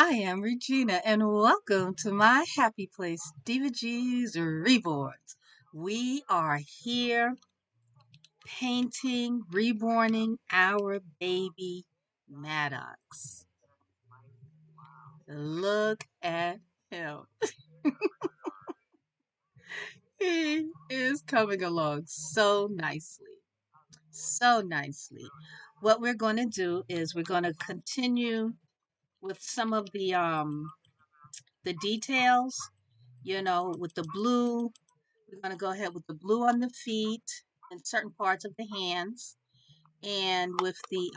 I am Regina, and welcome to my happy place, Diva G's Reborns. We are here painting, reborning our baby Maddox. Look at him. He is coming along so nicely. So nicely. What we're going to do is we're going to continue with some of the details, with the blue. We're going to go ahead with the blue on the feet and certain parts of the hands and with the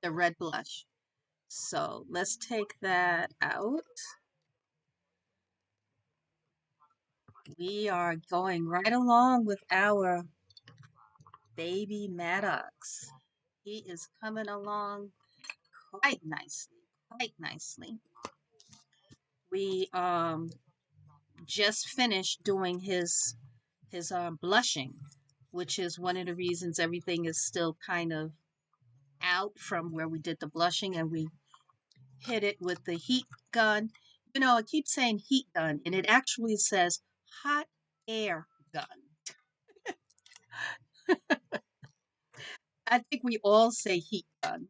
red blush. So let's take that out. We are going right along with our baby Maddox. He is coming along quite nicely, quite nicely. We just finished doing his blushing, which is one of the reasons everything is still kind of out from where we did the blushing, and we hit it with the heat gun. I keep saying heat gun, and it actually says hot air gun. I think we all say heat gun.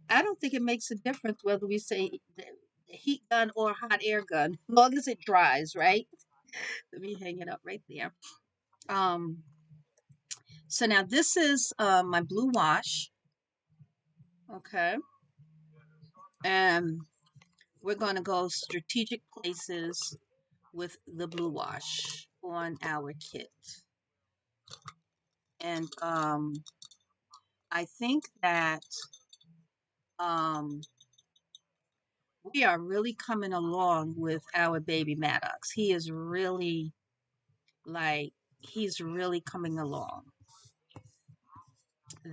I don't think it makes a difference whether we say the heat gun or hot air gun, as long as it dries, right? Let me hang it up right there. Um, so now this is my blue wash, okay, and we're going to go strategic places with the blue wash on our kit. And I think that um, we are really coming along with our baby Maddox. He is really he's really coming along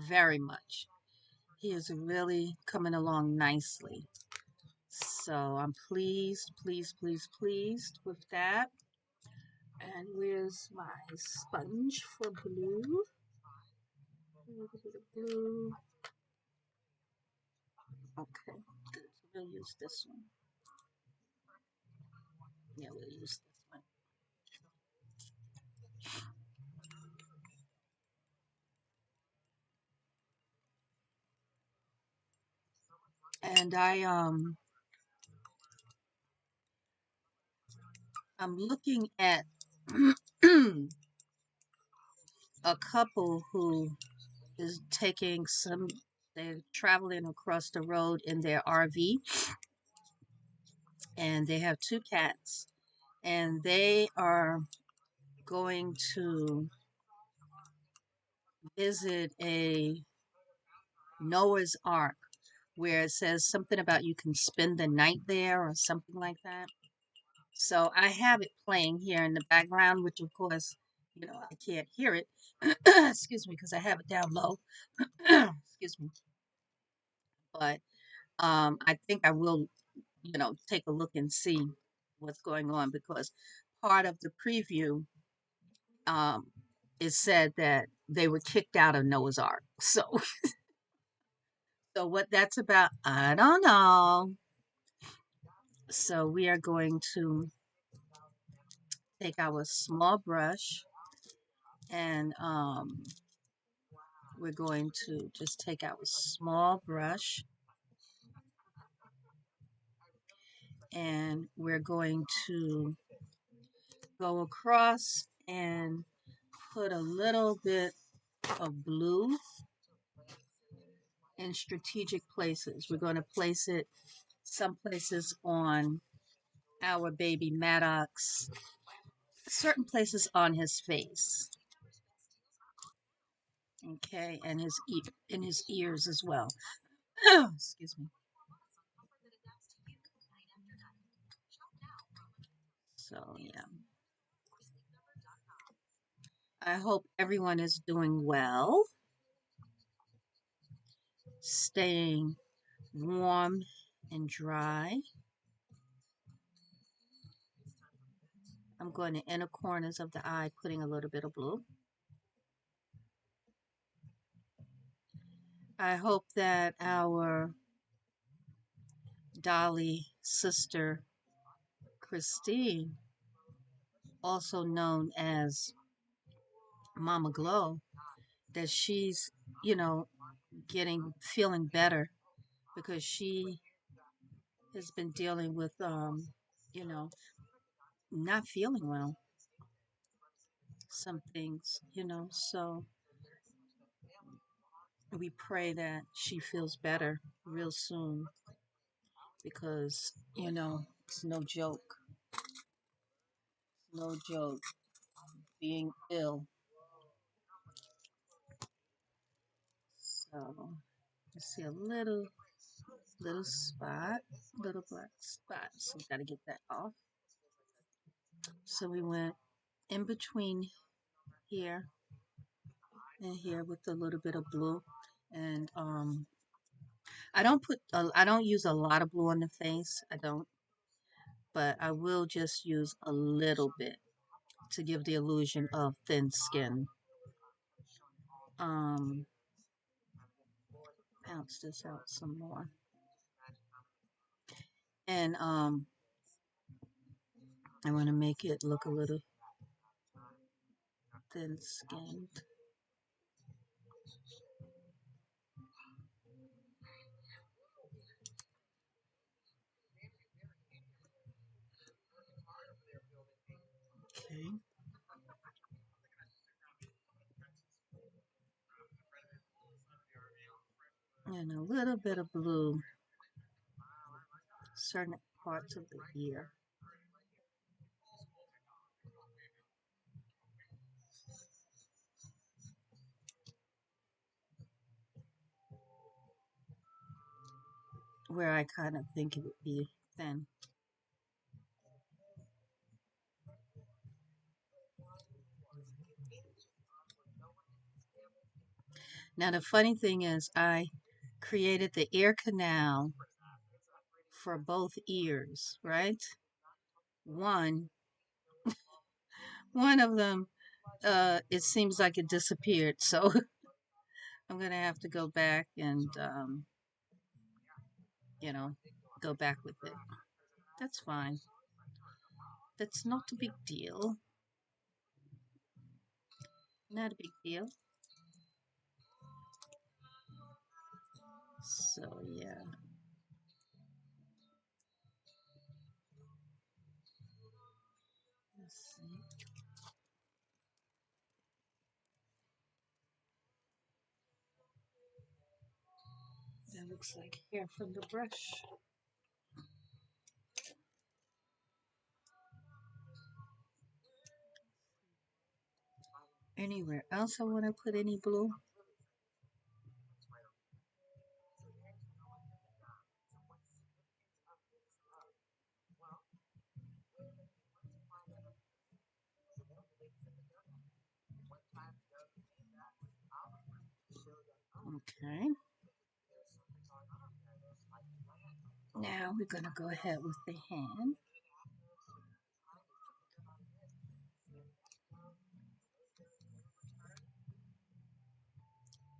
very much. He is really coming along nicely. So I'm pleased, pleased, pleased, pleased with that. And where's my sponge for blue? A little bit of blue. Okay, good. We'll use this one. Yeah, we'll use this one. And I'm looking at a couple who is taking they're traveling across the road in their RV, and they have two cats, and they are going to visit a Noah's Ark where it says something about you can spend the night there or something like that. So I have it playing here in the background, which of course, I can't hear it. Excuse me, because I have it down low. Excuse me. But I think I will, take a look and see what's going on, because part of the preview um, is said that they were kicked out of Noah's Ark. So what that's about, I don't know. So we are going to take our small brush, and we're going to just take our small brush, and we're going to go across and put a little bit of blue in strategic places. We're going to place it some places on our baby Maddox, certain places on his face, okay, and in his ears as well. Excuse me. So yeah, I hope everyone is doing well, staying warm and dry. I'm going to inner corners of the eye, putting a little bit of blue. I hope that our Dolly sister Christine, also known as Mama Glow, that she's, you know, feeling better because she has been dealing with, you know, not feeling well, some things, so we pray that she feels better real soon because, it's no joke, no joke being ill. So I see a little spot, little black spot. So we gotta get that off. So we went in between here and here with a little bit of blue. And I don't use a lot of blue on the face. I don't, but I will just use a little bit to give the illusion of thin skin. Um, bounce this out some more. And I want to make it look a little thin skinned. Okay. And a little bit of blue, certain parts of the ear. Where I kind of think it would be thin. Now the funny thing is I created the ear canal for both ears, right? One one of them it seems like it disappeared, so I'm gonna have to go back and you know, go back with it. That's fine. That's not a big deal. Not a big deal. So yeah. Let's see. That looks like hair from the brush. Anywhere else I want to put any blue? Okay. Now we're going to go ahead with the hand.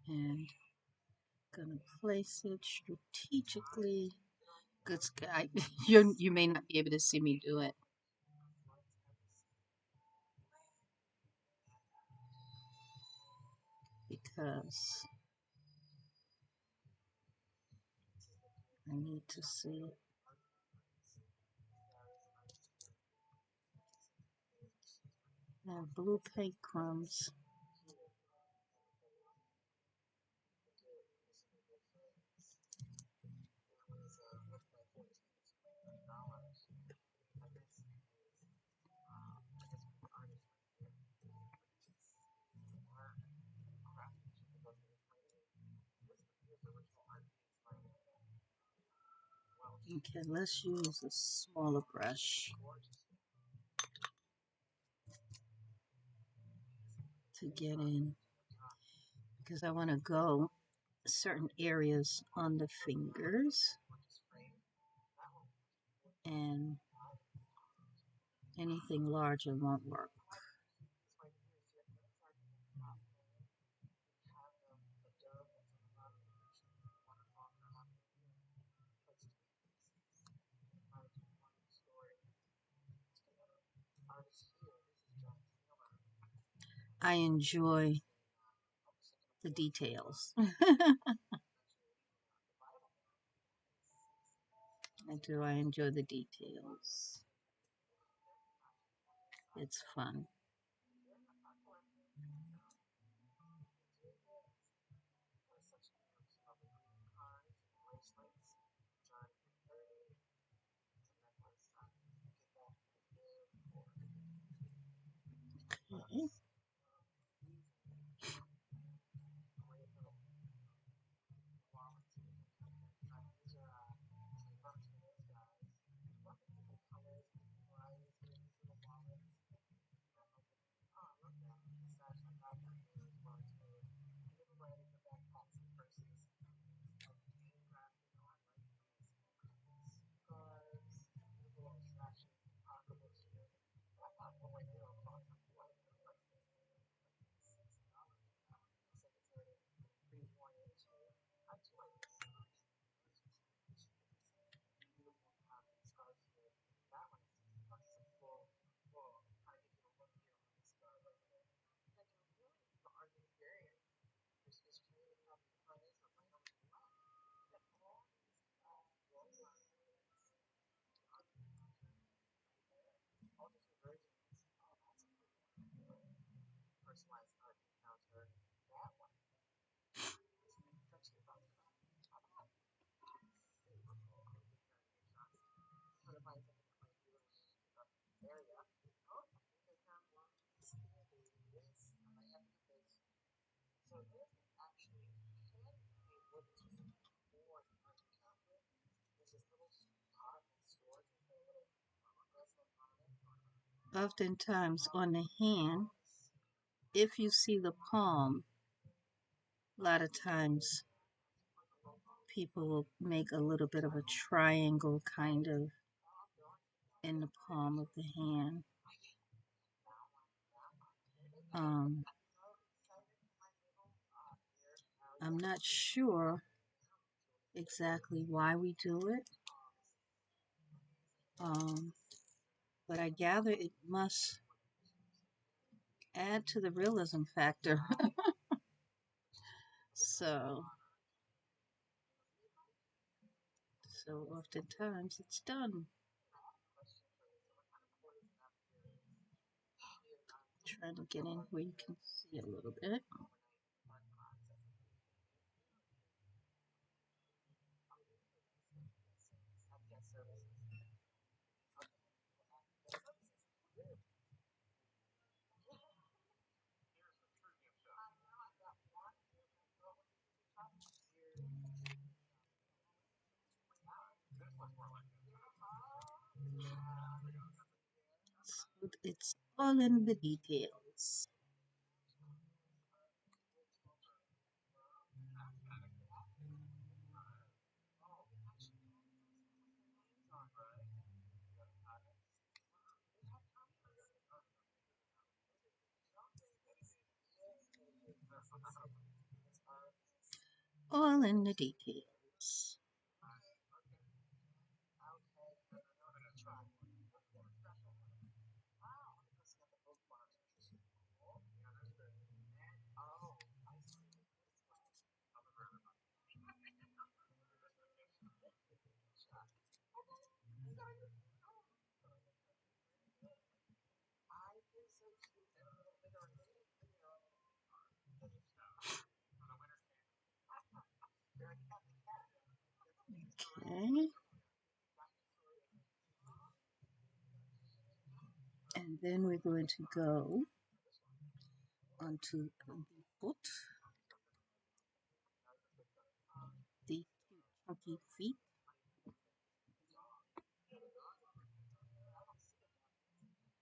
And gonna place it strategically. Good, you may not be able to see me do it because I need to see it. Now, blue paint crumbs. Okay, let's use a smaller brush to get in because I want to go certain areas on the fingers and anything larger won't work. I enjoy the details. I do. I enjoy the details. It's fun. Okay. Oftentimes on the hand, if you see the palm, a lot of times people will make a little bit of a triangle kind of in the palm of the hand. Um, I'm not sure exactly why we do it, but I gather it must add to the realism factor. so, so oftentimes it's done. Trying to get in where you can see a little bit. So it's all in the details. All in the details. Okay. And then we're going to go onto the foot, the cute chunky feet.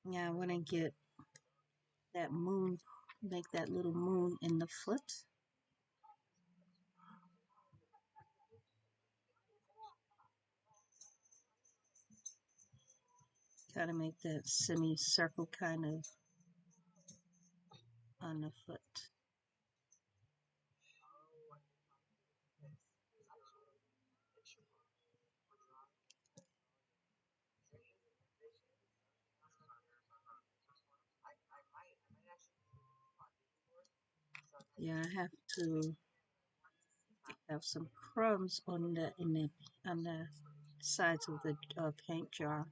Yeah, I want to get that moon, make that little moon in the foot. Kind of make that semicircle kind of on the foot. Yeah, I have to have some crumbs on the sides of the paint jar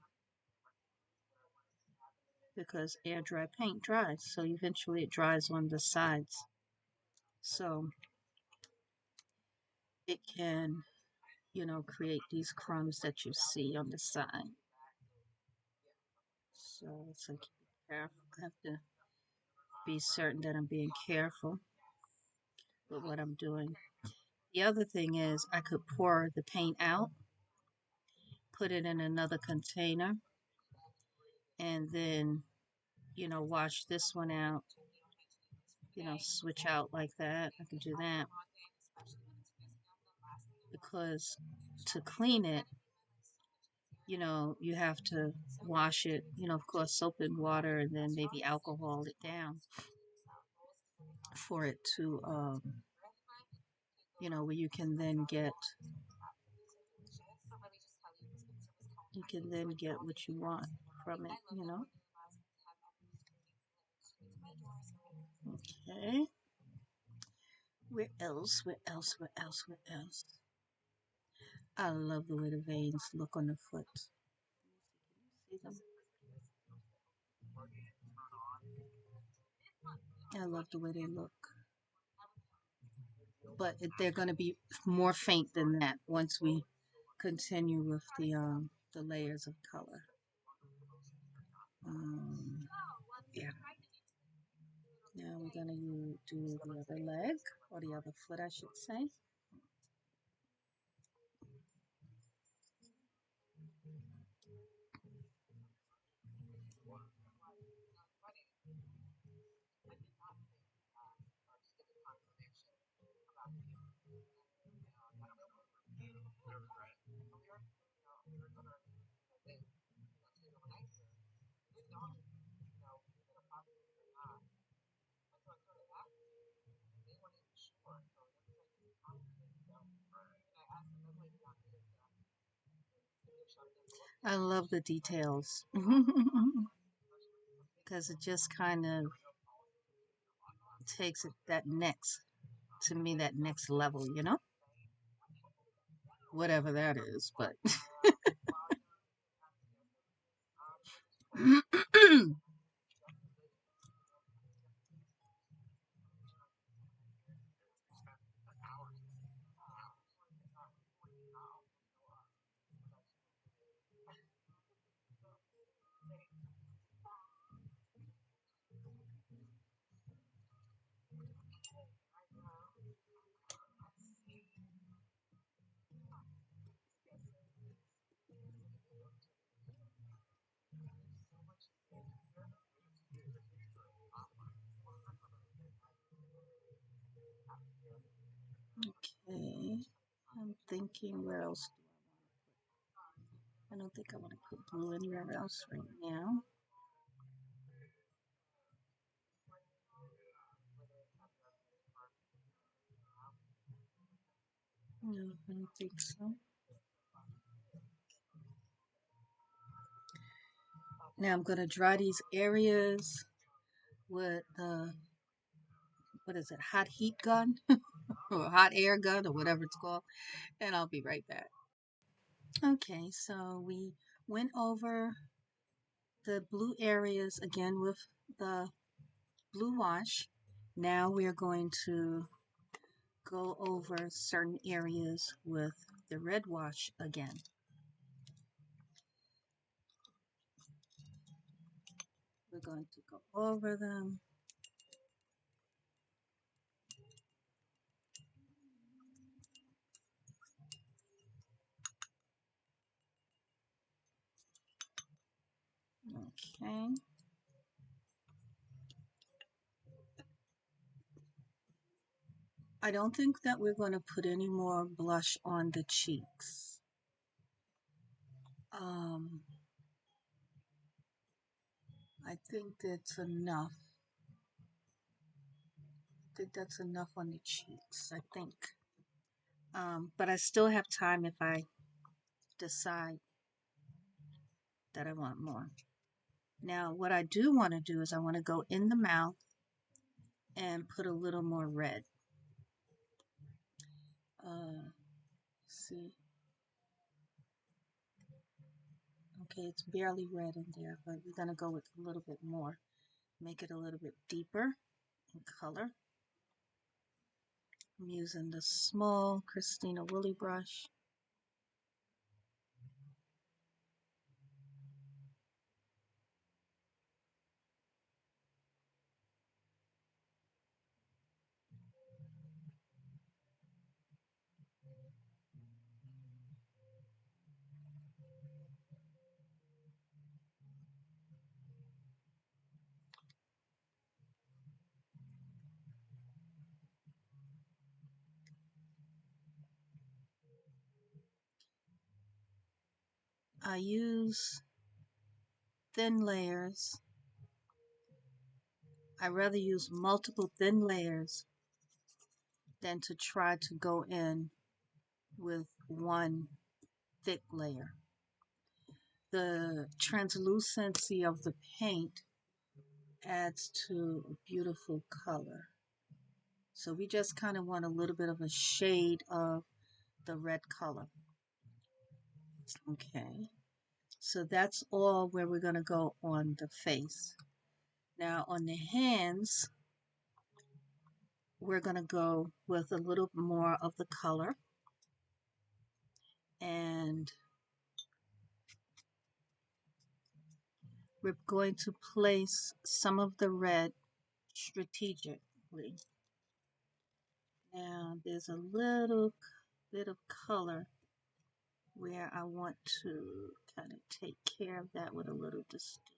because air dry paint dries, so eventually it dries on the sides. So it can, you know, create these crumbs that you see on the side. So it's like careful. I have to be certain that I'm being careful with what I'm doing. The other thing is I could pour the paint out, put it in another container, and then, you know, wash this one out, you know, switch out like that. I can do that because to clean it, you know, you have to wash it, you know, of course, soap and water, and then maybe alcohol it down for it to, you know, where you can then get what you want from it, you know. Okay. Where else? Where else? Where else? Where else? I love the way the veins look on the foot. See them? I love the way they look. But they're going to be more faint than that once we continue with the layers of color. Yeah. Now we're going to do the other leg, or the other foot, I should say. I love the details because it just kind of takes it that next, to me, that next level, you know? Whatever that is, but. Okay, I'm thinking where else do I don't think I want to put blue anywhere else right now. No, I don't think so. Now I'm going to dry these areas with the, what is it, hot heat gun or hot air gun or whatever it's called, and I'll be right back. Okay, so we went over the blue areas again with the blue wash. Now we are going to go over certain areas with the red wash again. We're going to go over them. Okay. I don't think that we're going to put any more blush on the cheeks. I think that's enough. I think that's enough on the cheeks, I think. But I still have time if I decide that I want more. Now, what I do want to do is I want to go in the mouth and put a little more red. See, okay, it's barely red in there, but we're gonna go with a little bit more. Make it a little bit deeper in color. I'm using the small Christina Woolly brush. I use thin layers. I rather use multiple thin layers than to try to go in with one thick layer. The translucency of the paint adds to a beautiful color. So we just kind of want a little bit of a shade of the red color. Okay, so that's all where we're going to go on the face. Now on the hands, we're going to go with a little more of the color, and we're going to place some of the red strategically. Now there's a little bit of color where I want to kind of take care of that with a little distilled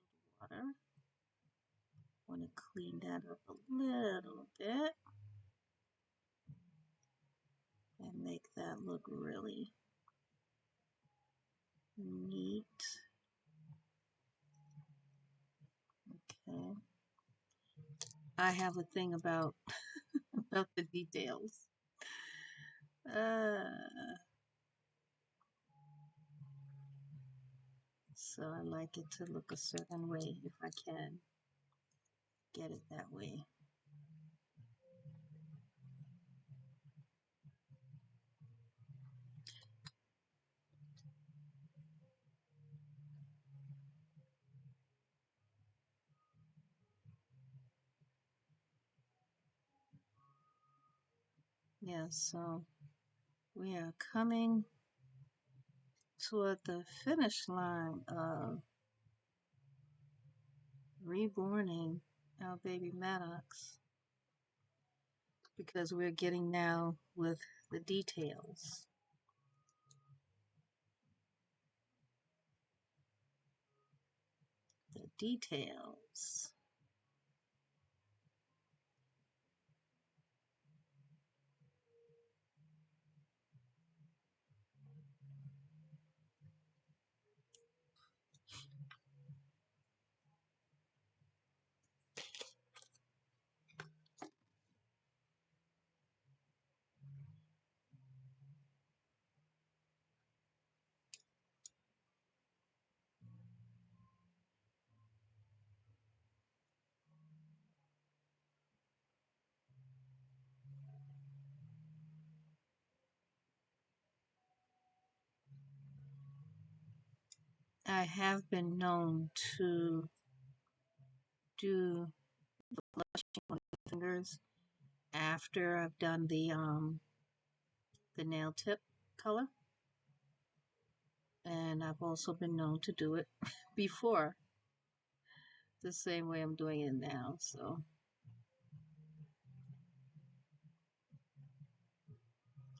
water. I want to clean that up a little bit and make that look really neat. Okay. I have a thing about about the details. So I like it to look a certain way if I can get it that way. Yeah, so we are coming toward the finish line of reborning our baby Maddox, because we're getting now with the details. The details. I have been known to do the blushing on the fingers after I've done the nail tip color, and I've also been known to do it before, the same way I'm doing it now. So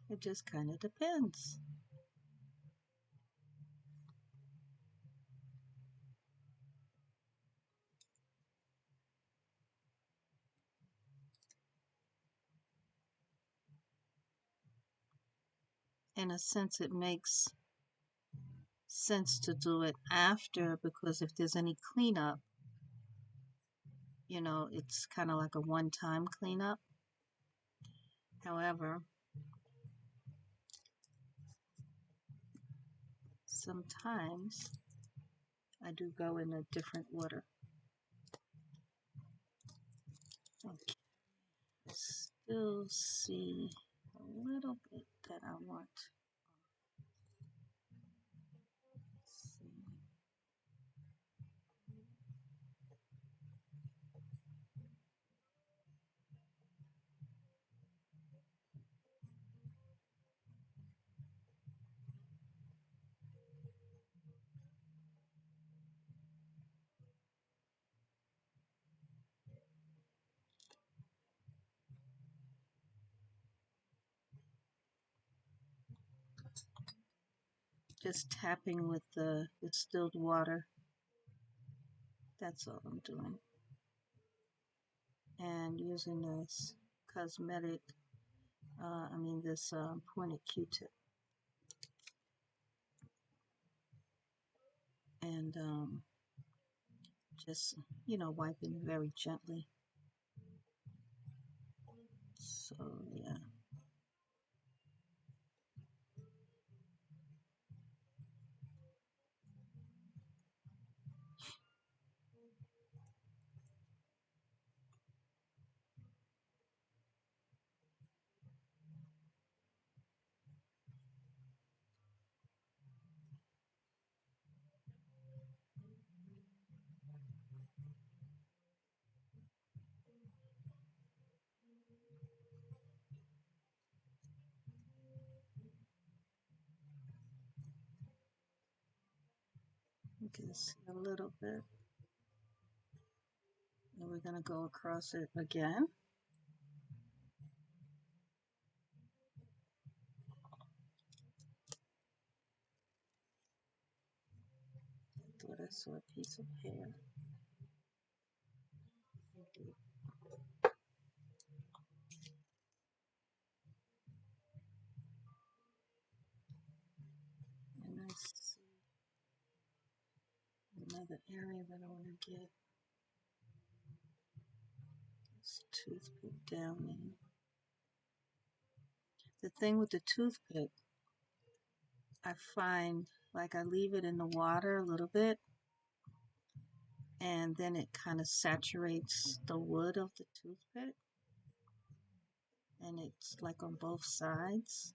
it just kind of depends. In a sense, it makes sense to do it after, because if there's any cleanup, you know, it's kind of like a one-time cleanup. However, sometimes I do go in a different order. Okay. still see a little bit that I want. Let's see. Just tapping with the distilled water. That's all I'm doing. And using this cosmetic, this pointed Q-tip. And just, wiping very gently. So, yeah. You can see a little bit. And we're going to go across it again. I thought I saw a piece of hair. And I see another area that I want to get this toothpick down in. The thing with the toothpick, I find like I leave it in the water a little bit and then it kind of saturates the wood of the toothpick and it's like on both sides.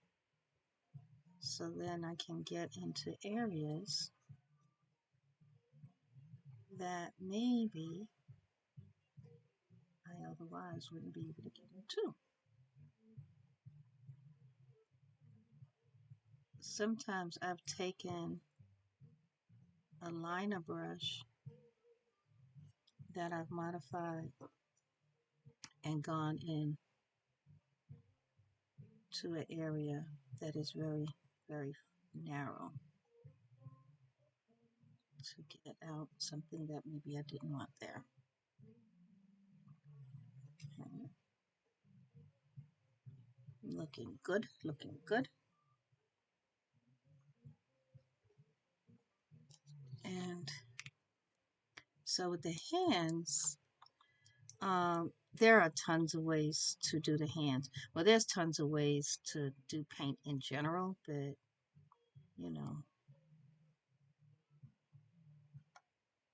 So then I can get into areas that maybe I otherwise wouldn't be able to get into. Sometimes I've taken a liner brush that I've modified and gone in to an area that is very, very narrow to get out something that maybe I didn't want there. Okay. Looking good, looking good. And so with the hands, there are tons of ways to do the hands. Well, there's tons of ways to do paint in general, but you know,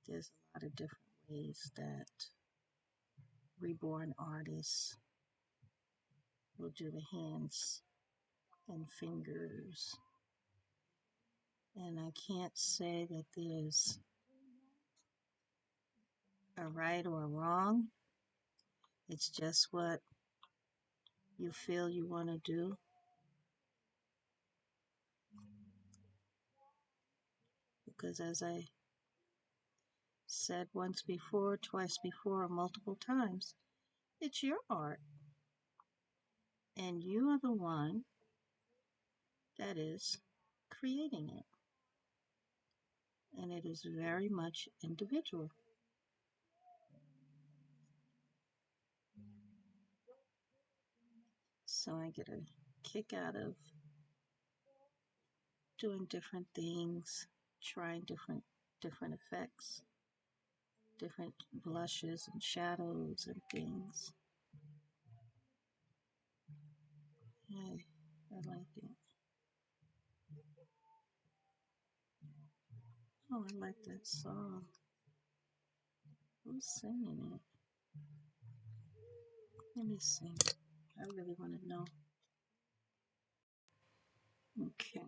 there's a lot of different ways that reborn artists will do the hands and fingers. And I can't say that there's a right or a wrong. It's just what you feel you want to do. Because as I said once before, twice before, or multiple times, it's your art. And you are the one that is creating it. And it is very much individual. So I get a kick out of doing different things, trying different effects, different blushes and shadows and things. I like it. Oh, I like that song. Who's singing it? Let me see. I really want to know. Okay.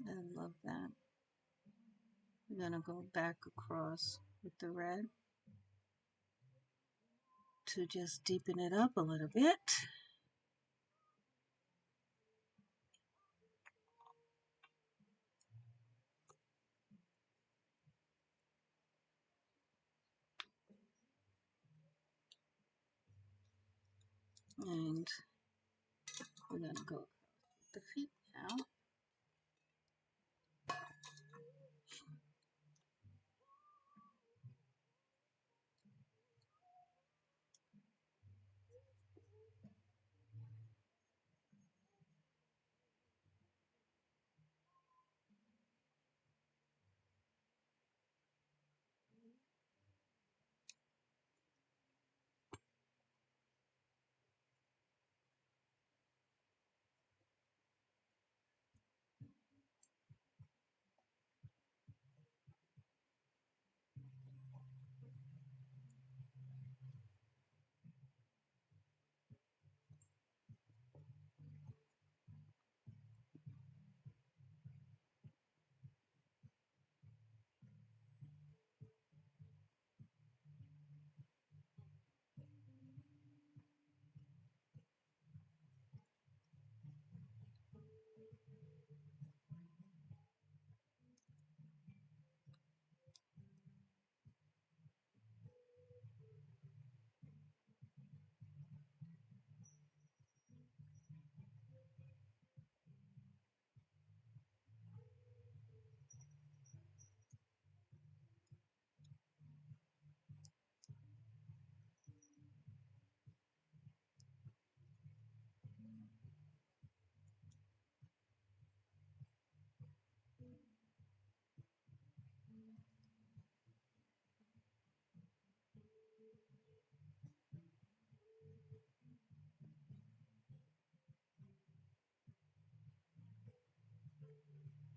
I love that. We're going to go back across with the red to just deepen it up a little bit. And we're going to go with the feet now.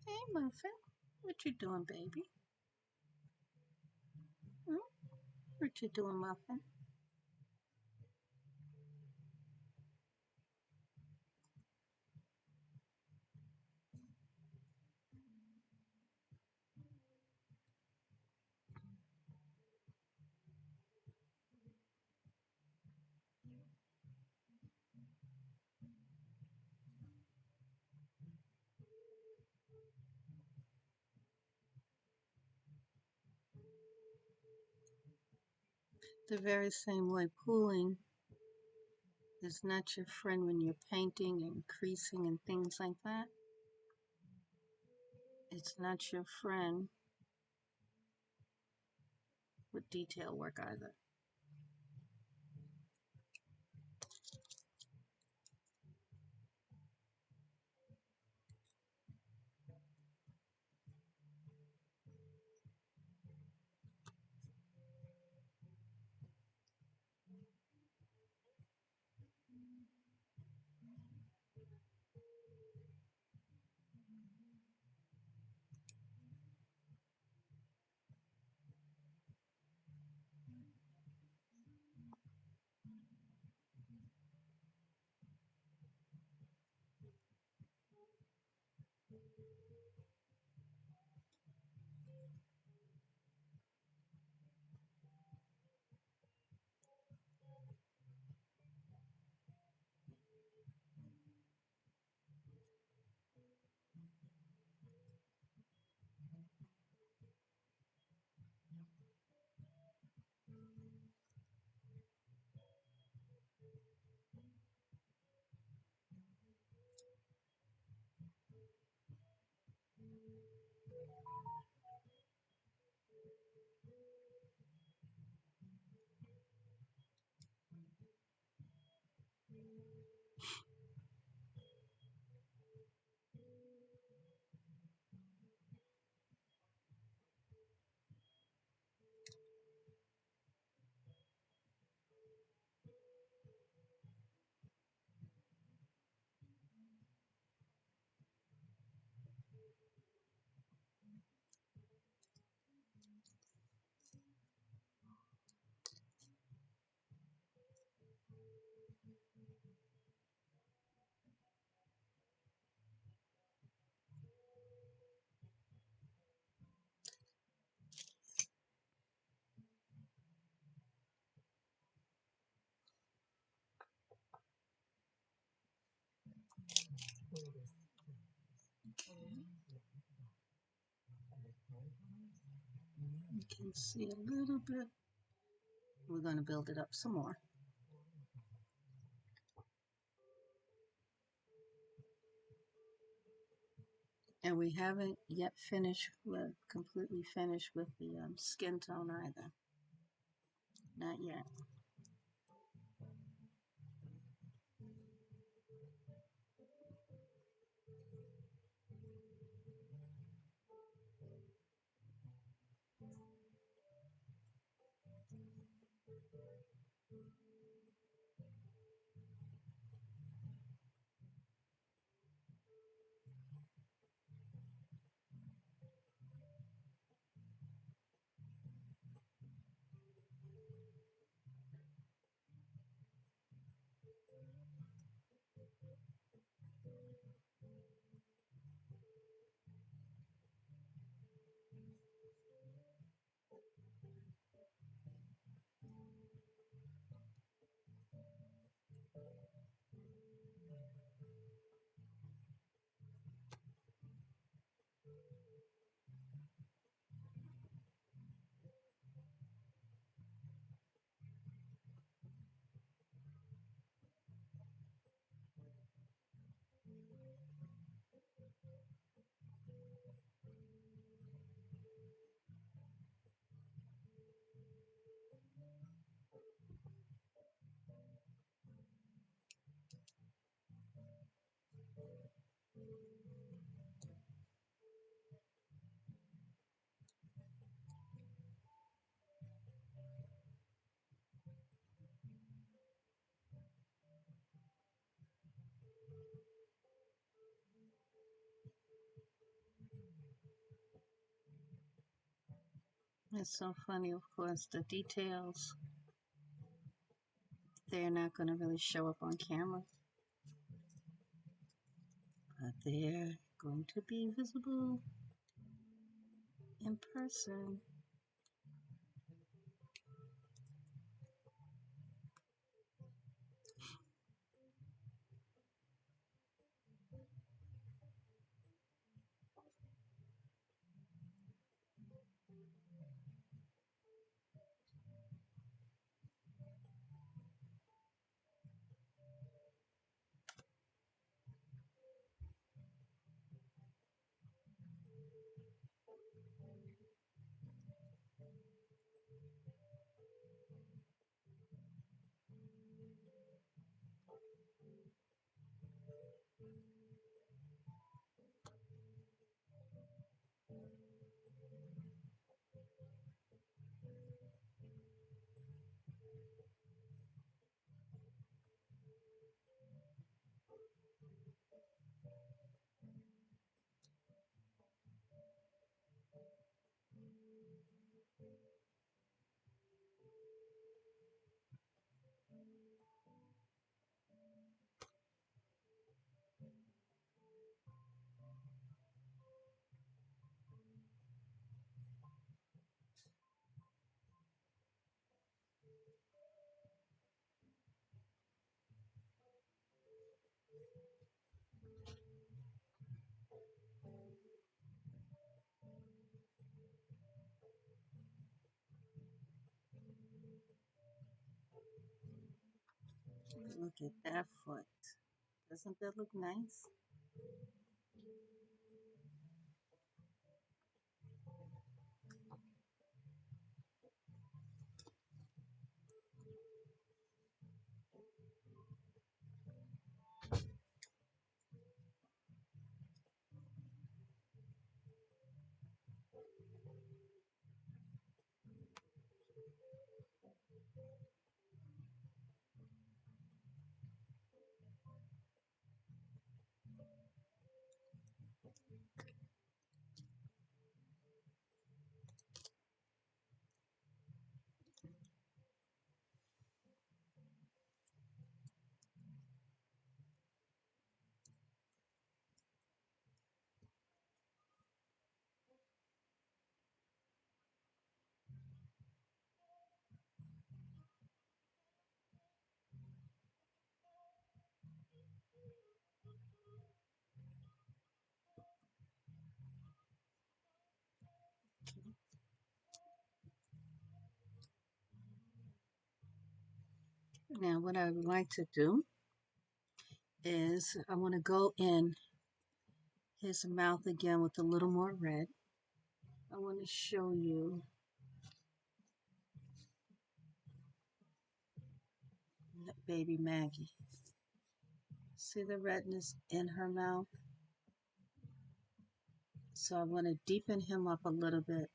Hey, Muffin. What you doing, baby? Hmm? What you doing, Muffin? The very same way pooling is not your friend when you're painting and creasing and things like that. It's not your friend with detail work either. You can see a little bit. We're going to build it up some more. And we haven't yet completely finished with the skin tone either. Not yet. It's so funny, of course, the details, they're not going to really show up on camera, but they're going to be visible in person. Look at that foot. Doesn't that look nice? Now what I would like to do is I want to go in his mouth again with a little more red. I want to show you baby Maggie. See the redness in her mouth? So I want to deepen him up a little bit,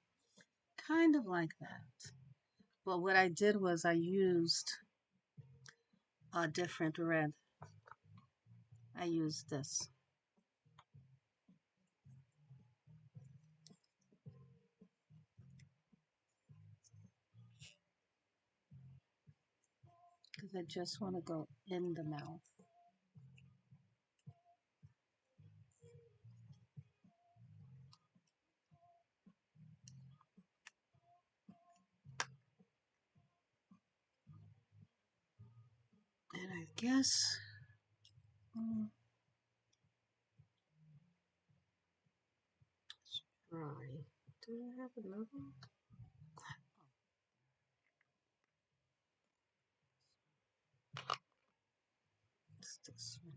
kind of like that. But what I did was I used a different red. I used this. Because I just want to go in the mouth. And I guess dry. Do I have another one? It's this one.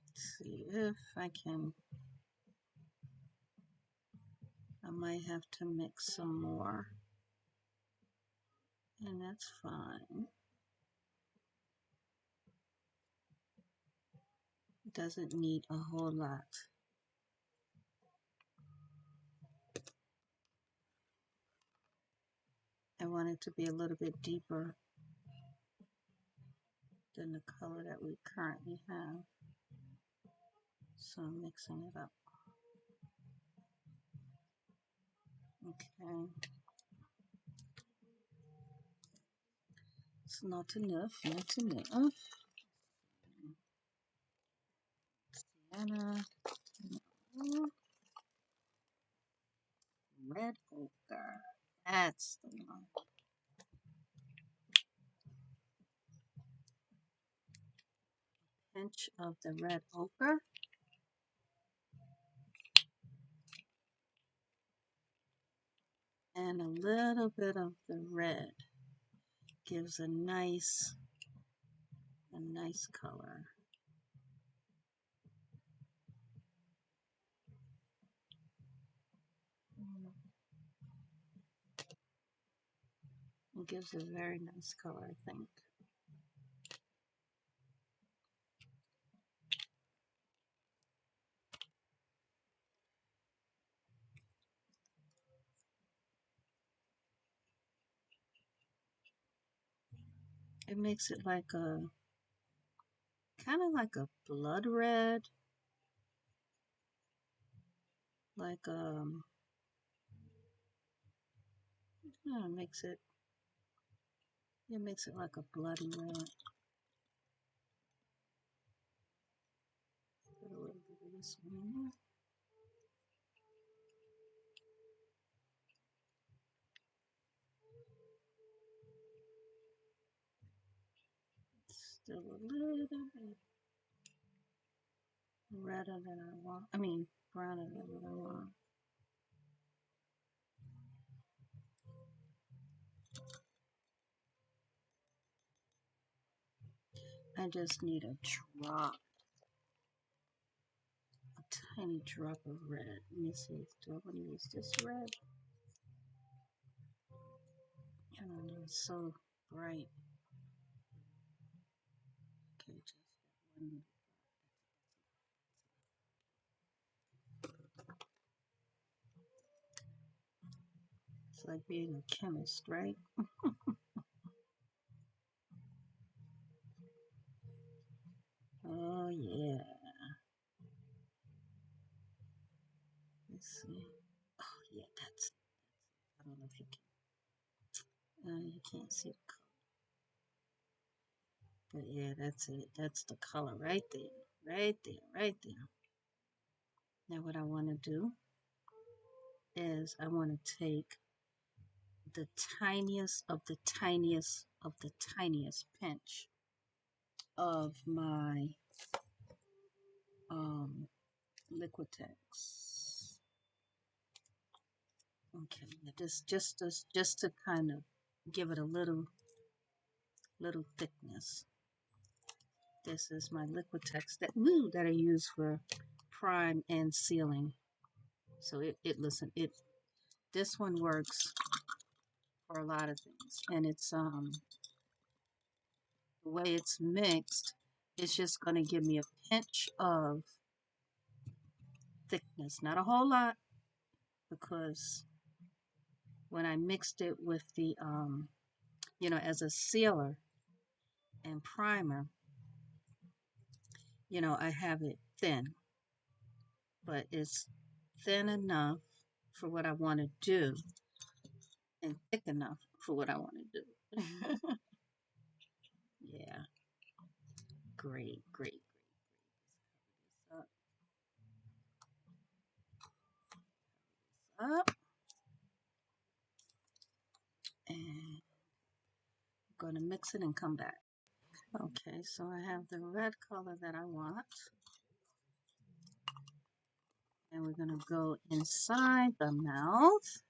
Let's see if I can. I might have to mix some more. And that's fine. It doesn't need a whole lot. I want it to be a little bit deeper than the color that we currently have. So I'm mixing it up. Okay. It's not enough, not enough. Sienna. Red ochre. That's the one. Pinch of the red ochre. And a little bit of the red gives a nice color. It gives a very nice color, I think. It makes it like a, kind of like a blood red. Like, yeah, it makes it like a bloody red. Put a little bit of this one in there. Still a little bit redder than I want. I mean, browner than what I want. I just need a drop, a tiny drop of red. Let me see, do I want to use this red? I don't know, it's so bright. Okay, just that one. It's like being a chemist, right? Oh yeah. Let's see. Oh yeah, that's. I don't know if you can. You can't see the color, but yeah, that's it. That's the color right there, right there, right there. Now what I want to do is I want to take the tiniest of the tiniest of the tiniest pinch of my Liquitex. Okay, just to kind of give it a little thickness. This is my Liquitex that I use for prime and sealing. So this one works for a lot of things, and it's the way it's mixed, it's just going to give me a pinch of thickness, not a whole lot, because when I mixed it with the as a sealer and primer, I have it thin, but it's thin enough for what I want to do and thick enough for what I want to do. Yeah, great, great, great. Up, and I'm going to mix it and come back. Okay, so I have the red color that I want. And we're going to go inside the mouth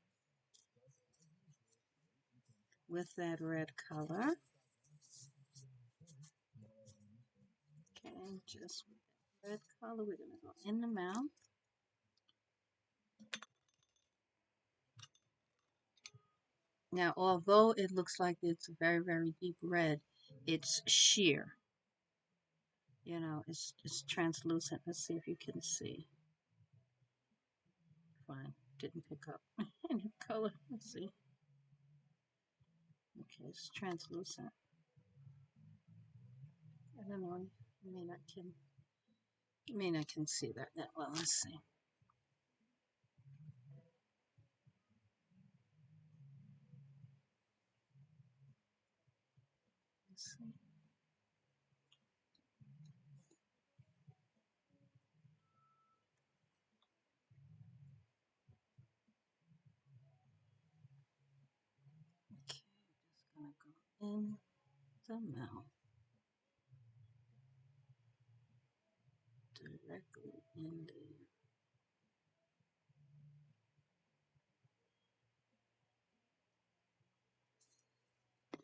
with that red color. Okay, just with that red color, we're going to go in the mouth. Now, although it looks like it's a very, very deep red, it's sheer. It's translucent. Let's see if you can see. Fine, didn't pick up any color. Let's see. Okay, it's translucent. I don't know. You may not can see that well. Let's see. Let's see. Okay, just gonna go in the mouth. Directly in there.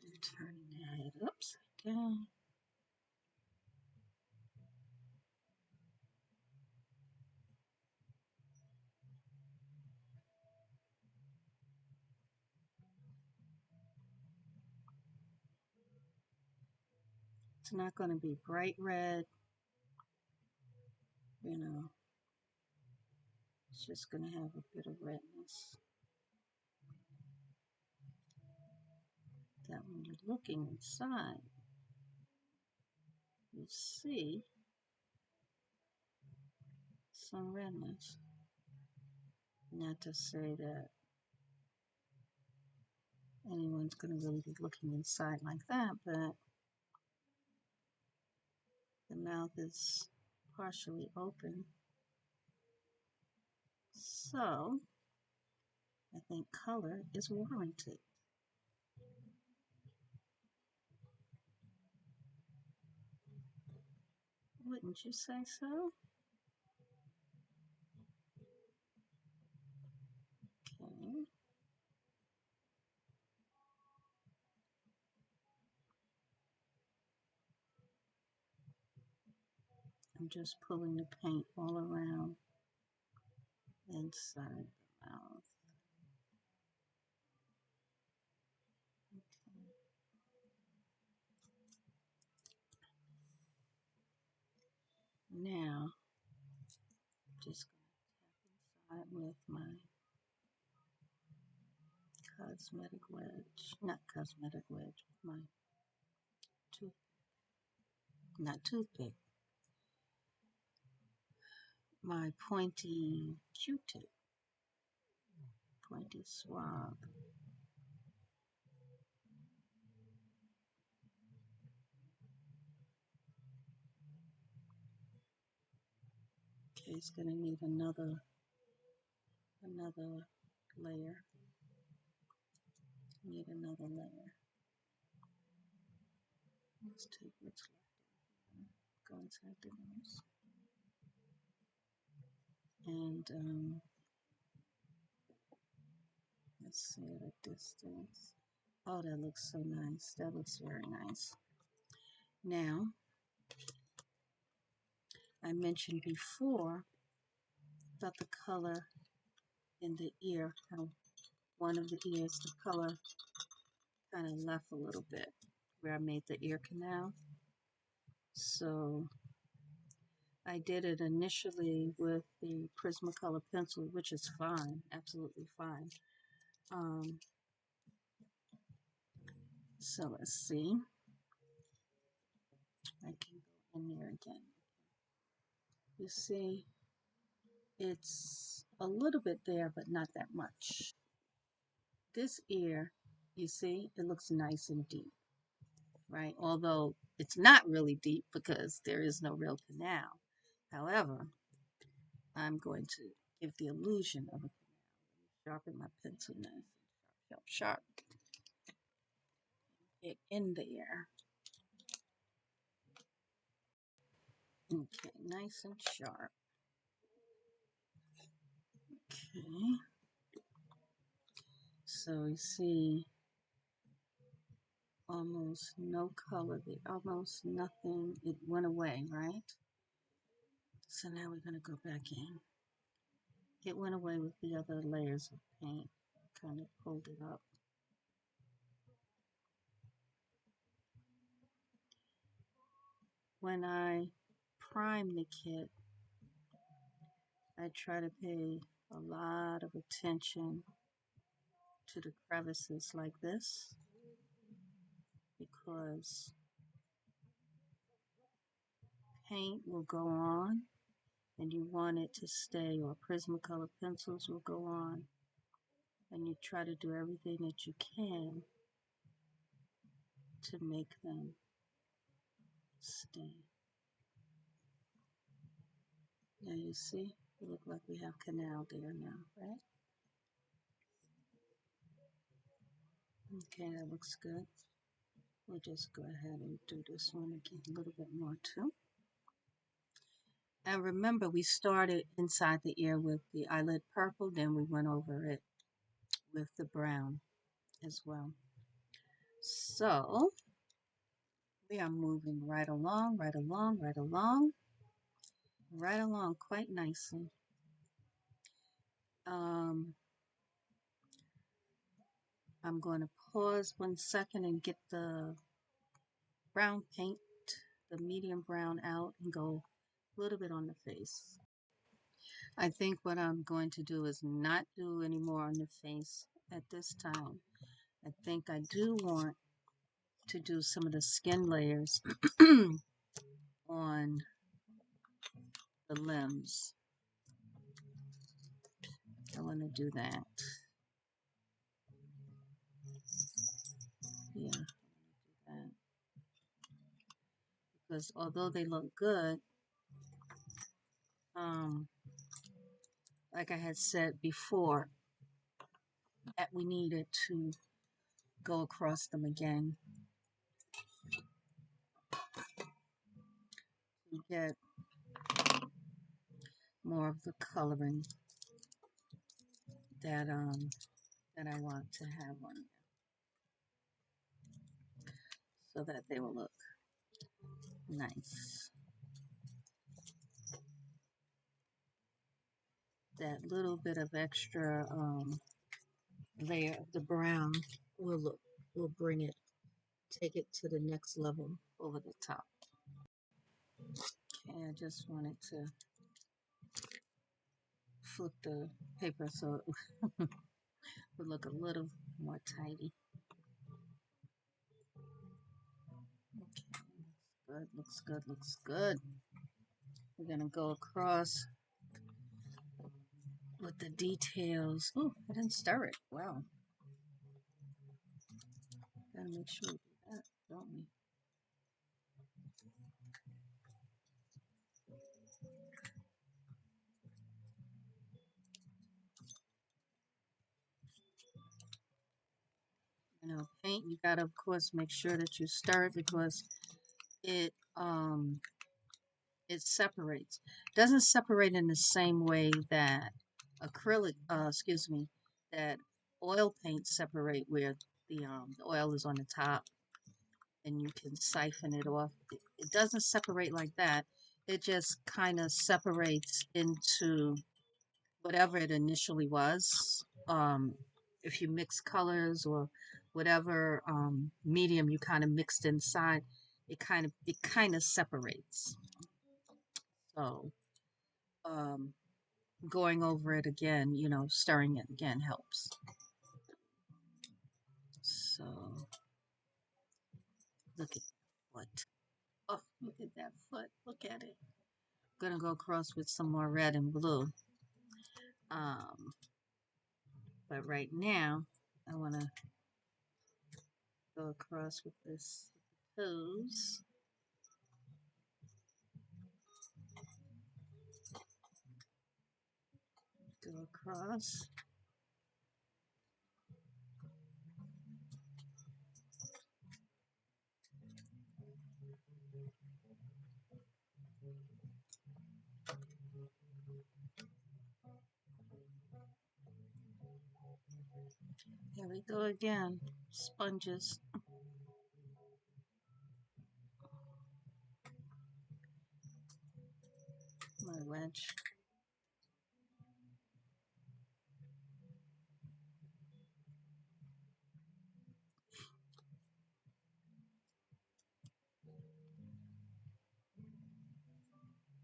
And turning the head upside down. It's not going to be bright red, it's just going to have a bit of redness. That when you're looking inside, you see some redness. Not to say that anyone's going to really be looking inside like that, but the mouth is partially open. So, I think color is warranted. Wouldn't you say so? Okay. I'm just pulling the paint all around inside the mouth. Okay. Now, just going to tap inside with my cosmetic wedge, not cosmetic wedge, my toothpick, my pointy Q-tip, pointy swab. Okay, it's gonna need another layer. Need another layer. Let's take what's left. Go inside the nose. And let's see at a distance. Oh, that looks so nice. That looks very nice. Now, I mentioned before about the color in the ear, how one of the ears, the color kind of left a little bit where I made the ear canal. So I did it initially with the Prismacolor pencil, which is fine, absolutely fine. So let's see. I can go in there again. You see, it's a little bit there, but not that much. This ear, you see, it looks nice and deep, right? Although it's not really deep because there is no real canal. However, I'm going to give the illusion of a canal. Sharpen my pencil nice and sharp. Get in there. Okay, nice and sharp. Okay. So you see almost no color there, almost nothing. It went away, right? So now we're going to go back in. It went away with the other layers of paint. Kind of pulled it up. When I prime the kit, I try to pay a lot of attention to the crevices like this, because paint will go on and you want it to stay, or Prismacolor pencils will go on, and you try to do everything that you can to make them stay. Now you see, it looks like we have canal there now, right? Okay, that looks good. We'll just go ahead and do this one again a little bit more too. And remember, we started inside the ear with the eyelid purple, then we went over it with the brown as well. So we are moving right along, right along, right along, right along quite nicely. I'm going to pause 1 second and get the brown paint, the medium brown out, and go a little bit on the face. I think what I'm going to do is not do any more on the face at this time. I think I do want to do some of the skin layers on the limbs. I want to do that. Yeah, that. Because although they look good, like I had said before, that we needed to go across them again to get more of the coloring that that I want to have on there, so that they will look nice. That little bit of extra layer of the brown will bring it, take it to the next level over the top. Okay, I just wanted to flip the paper so it would look a little more tidy. Okay, good, looks good, looks good. We're gonna go across with the details. Oh, I didn't stir it. Wow. Gotta make sure we do that, don't we? you gotta, of course, make sure that you stir it because it it separates. Doesn't separate in the same way that acrylic, that oil paints separate, where the oil is on the top and you can siphon it off. It doesn't separate like that. It just kind of separates into whatever it initially was. If you mix colors or whatever medium you kind of mixed inside, it kind of separates. So um, going over it again, stirring it again helps. So look at that foot. Oh, look at that foot. Look at it. I'm gonna go across with some more red and blue. Um, but right now, I want to go across with this toes. Go across. Here we go again. Sponges. My wedge.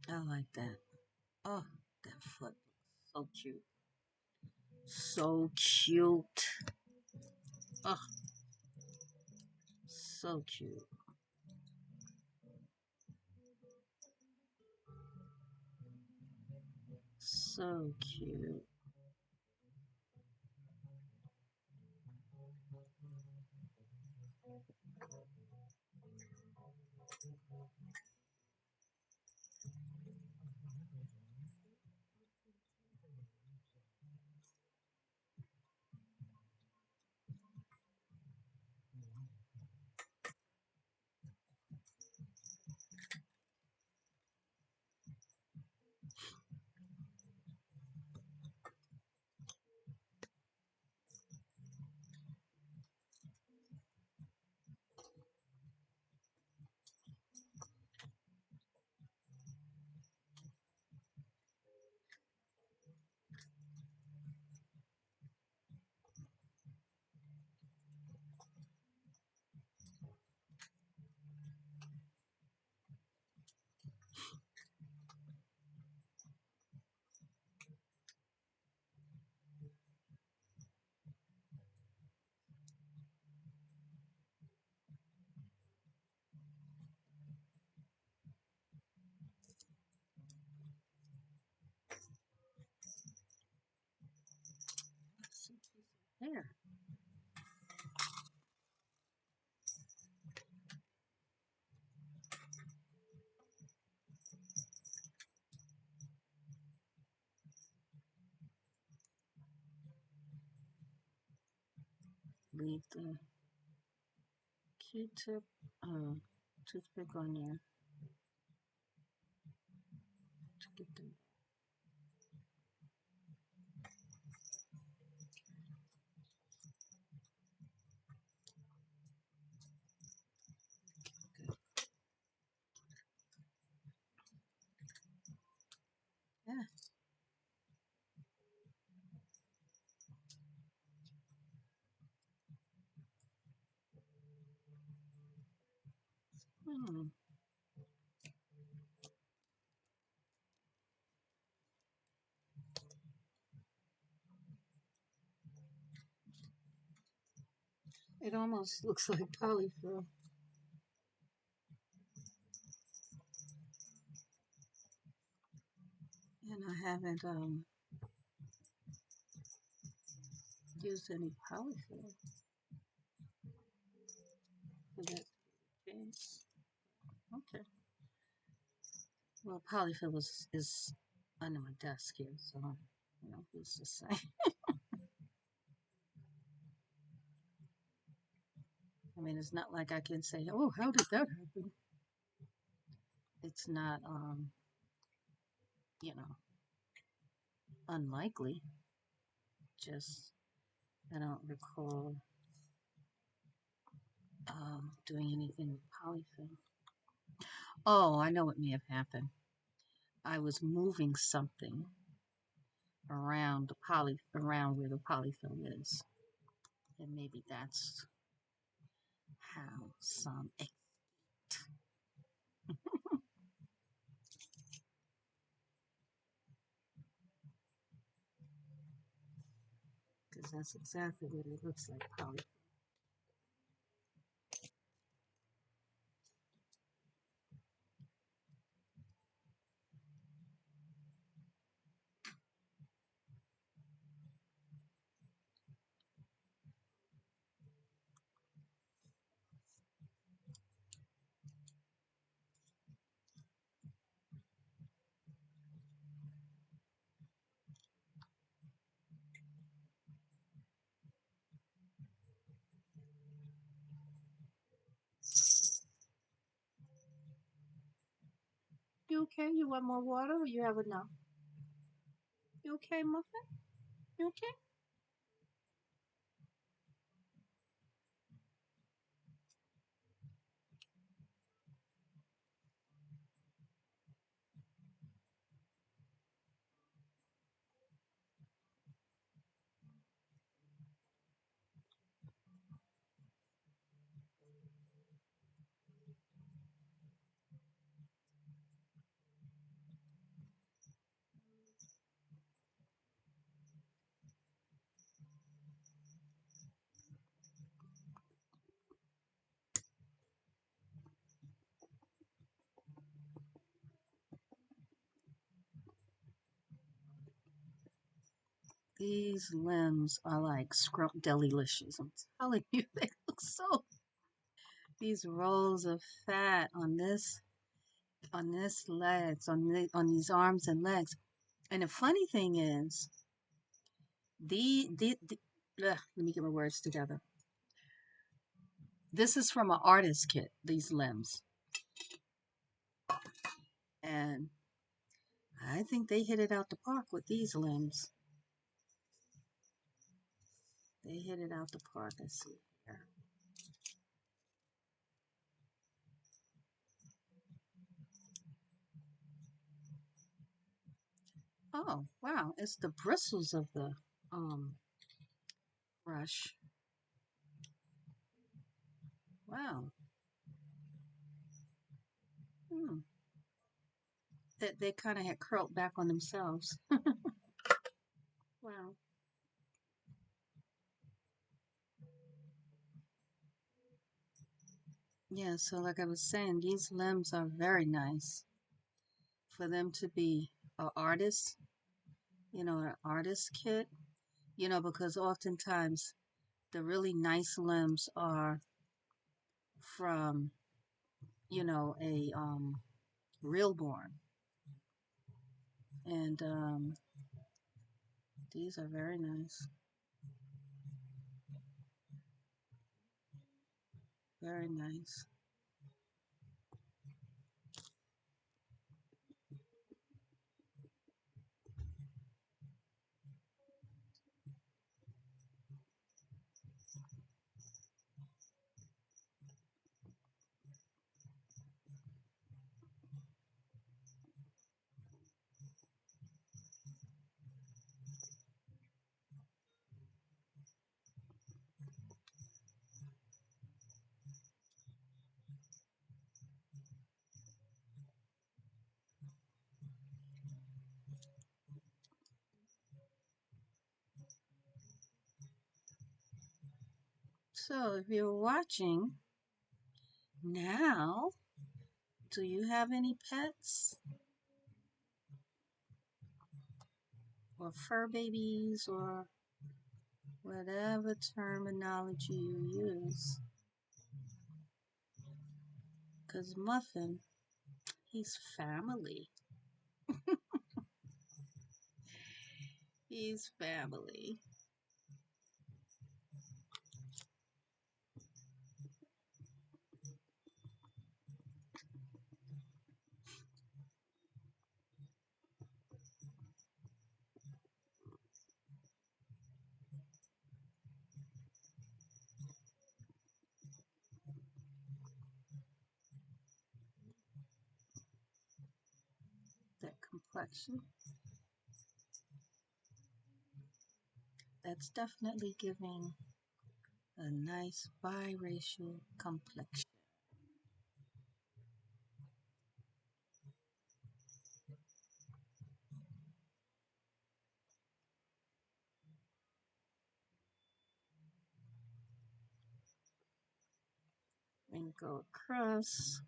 I like that. Oh, that foot. So cute. So cute. Oh, so cute. So cute. There. Leave the Q-tip, toothpick on there to get them. Yeah. Hmm. It almost looks like polyfill. And I haven't used any polyfill for that case. Okay. Well, polyfill is under my desk here, so who's to say? I mean, it's not like I can say, oh, how did that happen? It's not, you know, unlikely. Just, I don't recall doing anything with polyfill. Oh, I know what may have happened. I was moving something around around where the polyfill is. And maybe that's how some because that's exactly what it looks like, polyfill. You okay? You want more water or you have enough? You okay, Muffin? You okay? These limbs are like delicious. I'm telling you, they look so. These rolls of fat on this legs, on these arms and legs. And the funny thing is, let me get my words together. This is from an artist kit, these limbs. And I think they hit it out the park with these limbs. They hit it out the park. Let's see here. Oh, wow. It's the bristles of the brush. Wow. Hmm. They kind of had curled back on themselves. Wow. Yeah, so like I was saying, these limbs are very nice for them to be an artist, an artist kit, because oftentimes the really nice limbs are from, a Reborn. And these are very nice. Very nice. So if you're watching now, do you have any pets? Or fur babies or whatever terminology you use? Because Muffin, he's family. He's family. complexion. That's definitely giving a nice biracial complexion. And go across.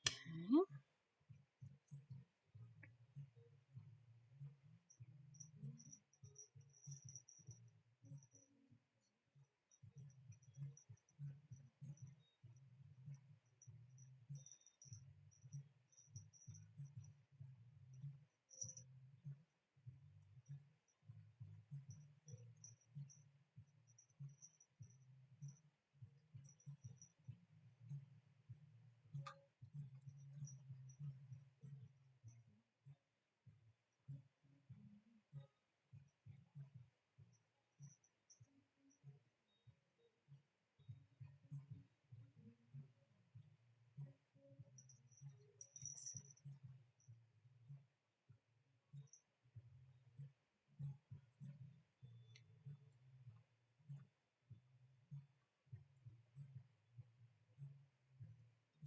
Okay.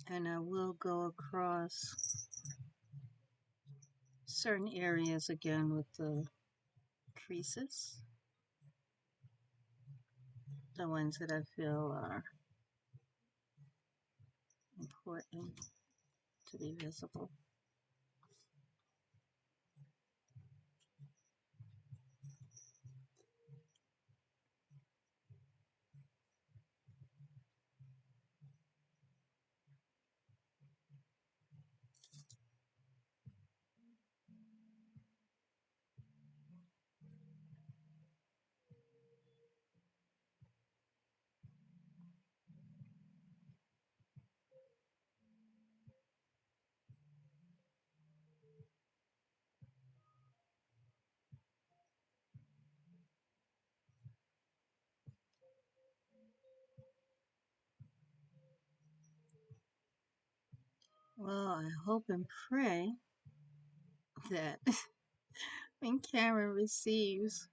And I will go across certain areas again with the creases, the ones that I feel are important to be visible. Well, I hope and pray that when Karen receives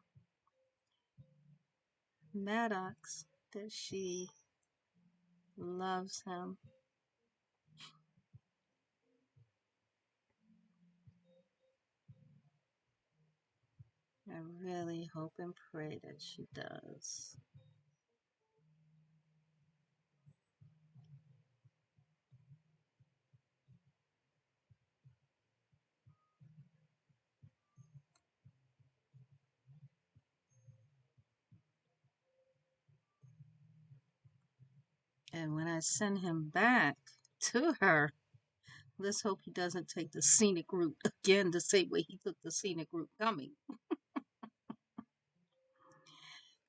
Maddox, that she loves him. I really hope and pray that she does. And when I send him back to her, let's hope he doesn't take the scenic route again the same way he took the scenic route coming.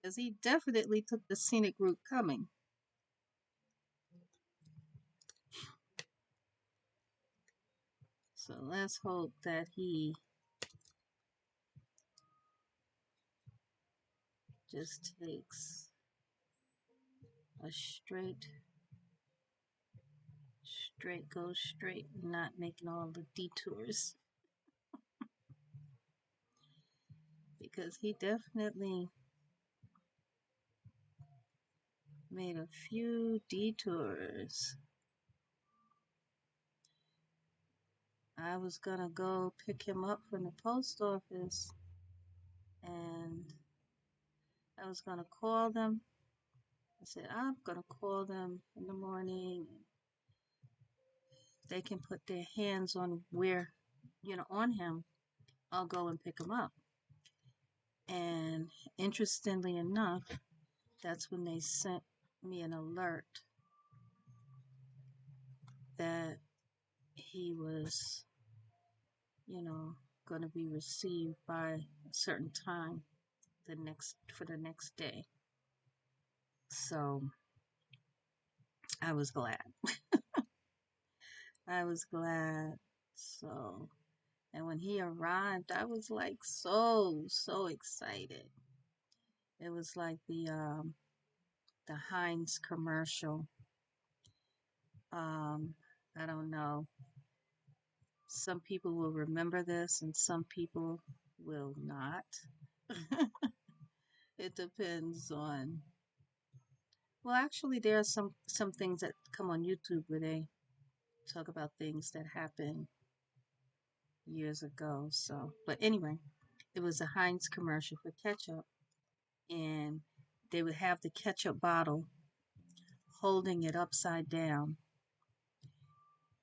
Because he definitely took the scenic route coming. So let's hope that he just takes a goes straight, not making all the detours. Because he definitely made a few detours. I was gonna go pick him up from the post office and I was gonna call them. I said, I'm gonna call them in the morning. They can put their hands on where, on him. I'll go and pick him up. And interestingly enough, that's when they sent me an alert that he was, going to be received by a certain time for the next day. So I was glad. I was glad So, and when he arrived, I was like so excited. It was like the Heinz commercial. Um, I don't know. Some people will remember this and some people will not. It depends on. Well, actually, there are some things that come on YouTube where they talk about things that happened years ago. So, but anyway, it was a Heinz commercial for ketchup, and they would have the ketchup bottle holding it upside down,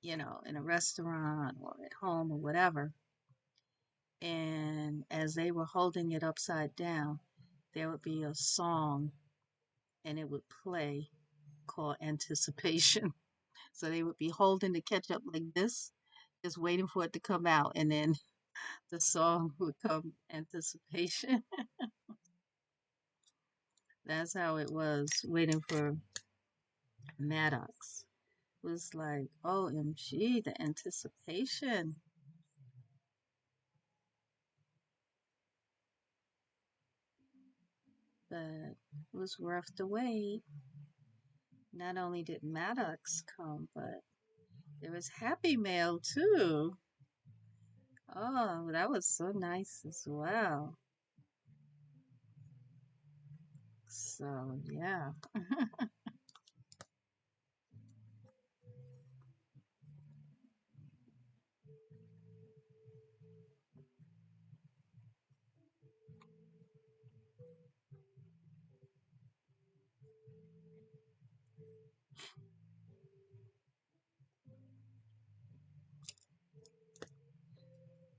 in a restaurant or at home or whatever. And as they were holding it upside down, there would be a song and it would play called Anticipation. So they would be holding the ketchup like this, just waiting for it to come out, and then the song would come, Anticipation. That's how it was waiting for Maddox. It was like, OMG, the anticipation. But it was worth the wait. Not only did Maddox come, but there was Happy Mail too. Oh, that was so nice as well. So, yeah.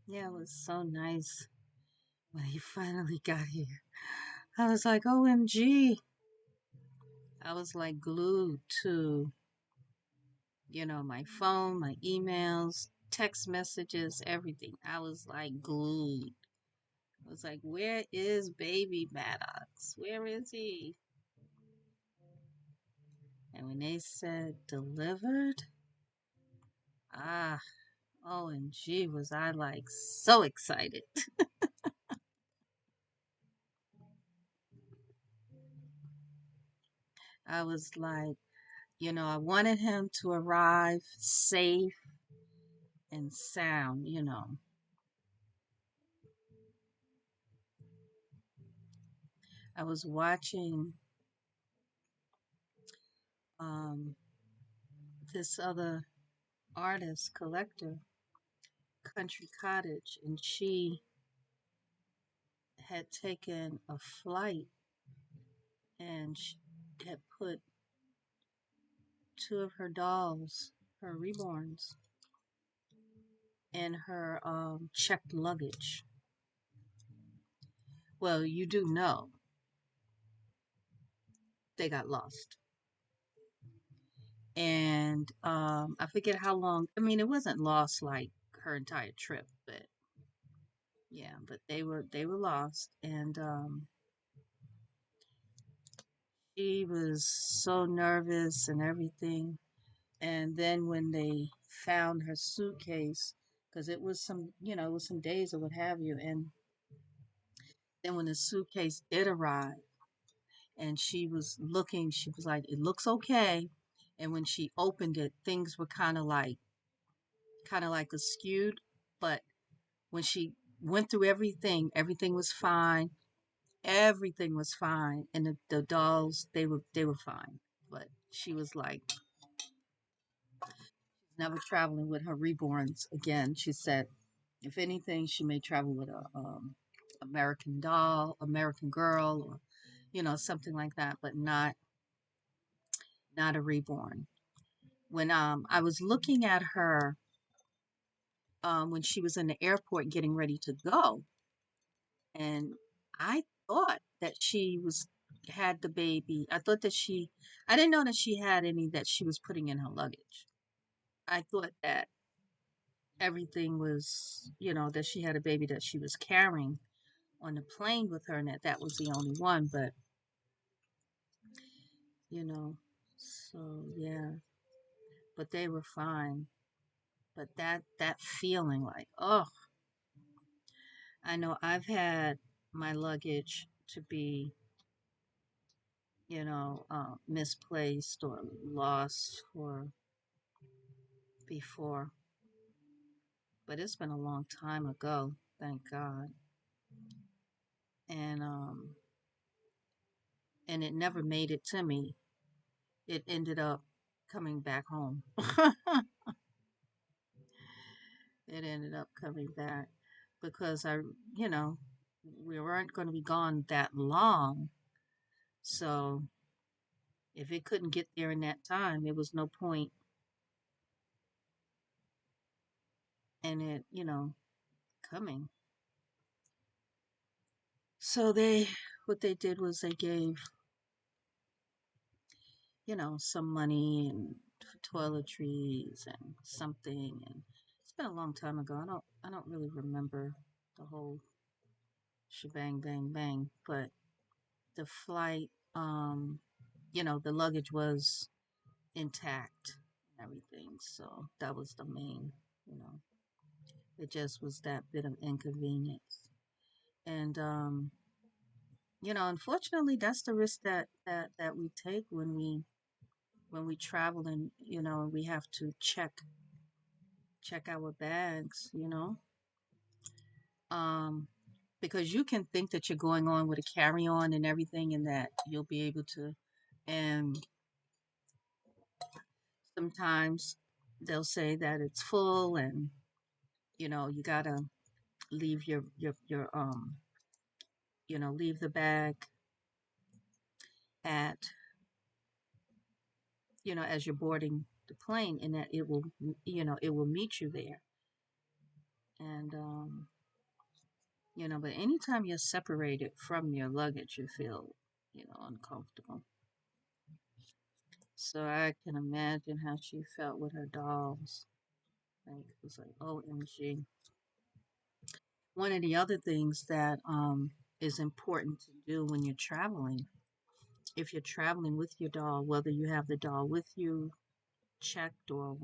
Yeah, it was so nice when he finally got here. I was like, OMG. I was like glued to, my phone, my emails, text messages, everything. I was like glued. I was like, where is baby Maddox? Where is he? And when they said delivered, ah, OMG, was I like so excited. I was like, I wanted him to arrive safe and sound. I was watching um, this other artist, collector, Country Cottage, and she had taken a flight and she had put two of her dolls, her reborns, in her checked luggage. Well, you do know they got lost. And I forget how long. I mean, it wasn't lost like her entire trip, but yeah, but they were lost, and she was so nervous and everything. And then when they found her suitcase, because it was some days or what have you, and then when the suitcase did arrive, and she was looking, she was like, "It looks okay." And when she opened it, things were kind of like skewed, but when she went through everything, everything was fine. Everything was fine, and the dolls they were fine. But she was like, never traveling with her reborns again. She said, if anything, she may travel with a American doll, American girl, or something like that, but not a reborn. When I was looking at her when she was in the airport getting ready to go, and I thought that she was had the baby. I didn't know that she had any that she was putting in her luggage. I thought that everything was, that she had a baby that she was carrying on the plane with her and that was the only one, but you know, so yeah, but they were fine. But that feeling like, oh, I know I've had my luggage to be, misplaced or lost or before, but it's been a long time ago, thank God. And and it never made it to me. It ended up coming back home. It ended up coming back because you know, we weren't going to be gone that long. So if it couldn't get there in that time, it was no point in it, coming. So what they did was they gave, some money and for toiletries and something. And it's been a long time ago. I don't really remember the whole shebang, bang, bang. But the flight, the luggage was intact and everything. So that was the main, you know, it just was that bit of inconvenience. And, unfortunately, that's the risk that we take when we travel, and we have to check our bags, um, because you can think that you're going on with a carry-on and everything, and that you'll be able to, and sometimes they'll say that it's full, and you gotta leave leave the bag at, as you're boarding the plane, and that it will meet you there. And but anytime you're separated from your luggage, you feel, uncomfortable. So I can imagine how she felt with her dolls. Like, it was like, OMG. One of the other things that is important to do when you're traveling, if you're traveling with your doll, whether you have the doll with you, checked, or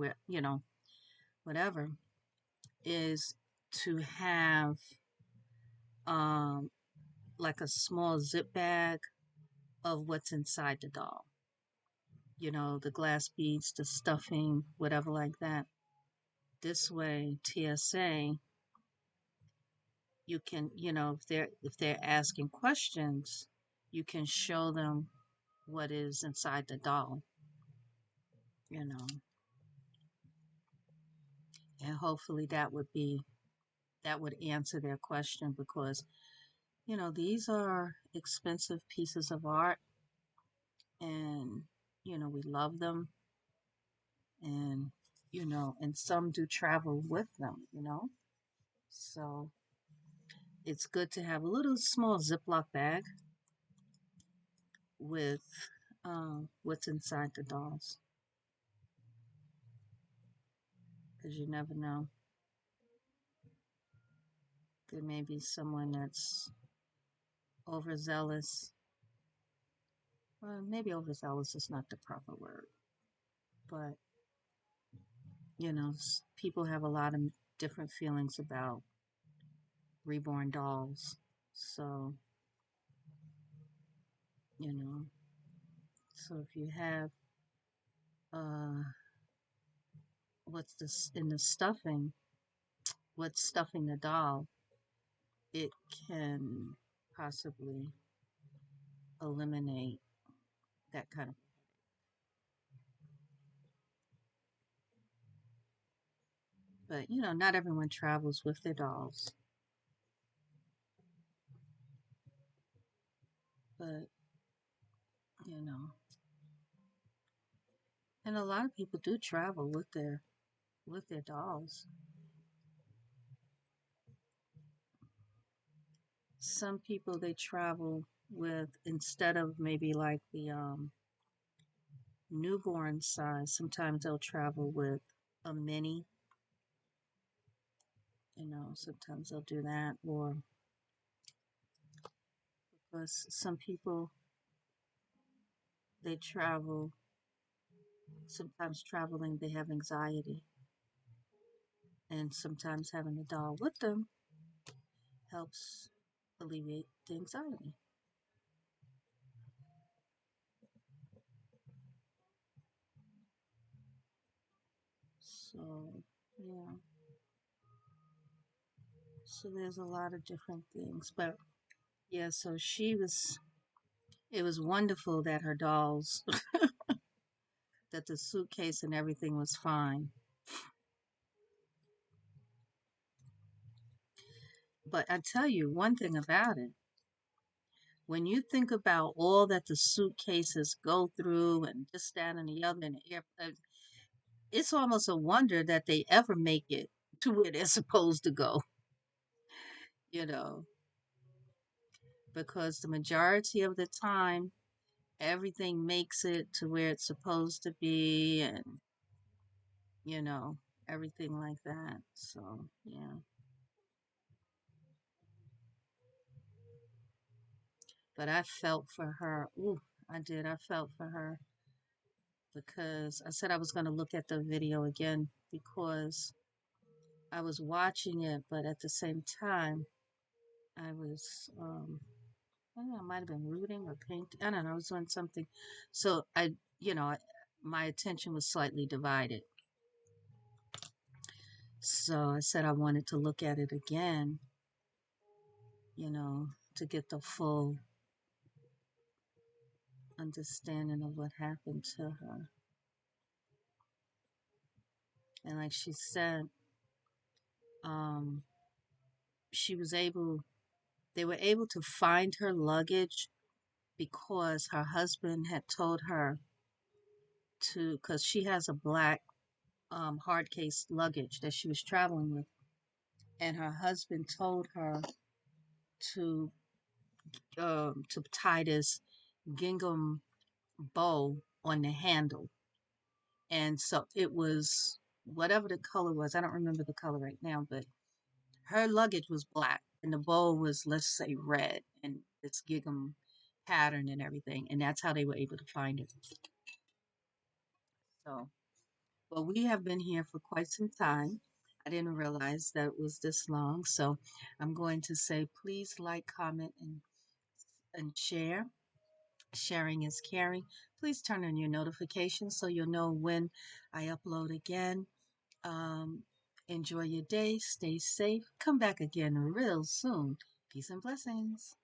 whatever, is to have um, like a small zip bag of what's inside the doll. The glass beads, the stuffing, whatever like that. This way, TSA, you can, if they're asking questions, you can show them what is inside the doll, you know, and hopefully that would answer their question, because these are expensive pieces of art, and we love them, and and some do travel with them, so it's good to have a little small Ziploc bag with what's inside the dolls, because you never know. There may be someone that's overzealous. Well, maybe overzealous is not the proper word, but people have a lot of different feelings about reborn dolls. So, you know, so if you have uh, what's this in the stuffing, what's stuffing the doll, it can possibly eliminate that kind of. But not everyone travels with their dolls. But you know, and a lot of people do travel with their dolls. Some people, they travel with, instead of maybe like the newborn size, sometimes they'll travel with a mini. Sometimes they'll do that, or because some people, they travel, sometimes traveling, they have anxiety. And sometimes having the doll with them helps alleviate the anxiety. So, yeah. So there's a lot of different things. But yeah, so it was wonderful that her dolls, that the suitcase and everything was fine. But I tell you one thing about it. When you think about all that the suitcases go through and this, that, and the other in the airplane, it's almost a wonder that they ever make it to where they're supposed to go, you know, because the majority of the time, everything makes it to where it's supposed to be and, you know, everything like that. So, yeah. But I felt for her. Ooh, I did. I felt for her because I said I was going to look at the video again because I was watching it, but at the same time, I was, I don't know, I might have been rooting or painting. I don't know, I was doing something. So you know, my attention was slightly divided. So I said I wanted to look at it again, you know, to get the full understanding of what happened to her. And like she said, um, she was able, they were able to find her luggage because her husband had told her to, because she has a black hard case luggage that she was traveling with, and her husband told her to to tie this gingham bow on the handle, and so it was whatever the color was. I don't remember the color right now, but her luggage was black, and the bow was, let's say, red, and this gingham pattern and everything, and that's how they were able to find it. So, well, we have been here for quite some time. I didn't realize that it was this long, so I'm going to say please like, comment, and share. Sharing is caring. Please turn on your notifications so you'll know when I upload again. Um, Enjoy your day. Stay safe. Come back again real soon. Peace and blessings.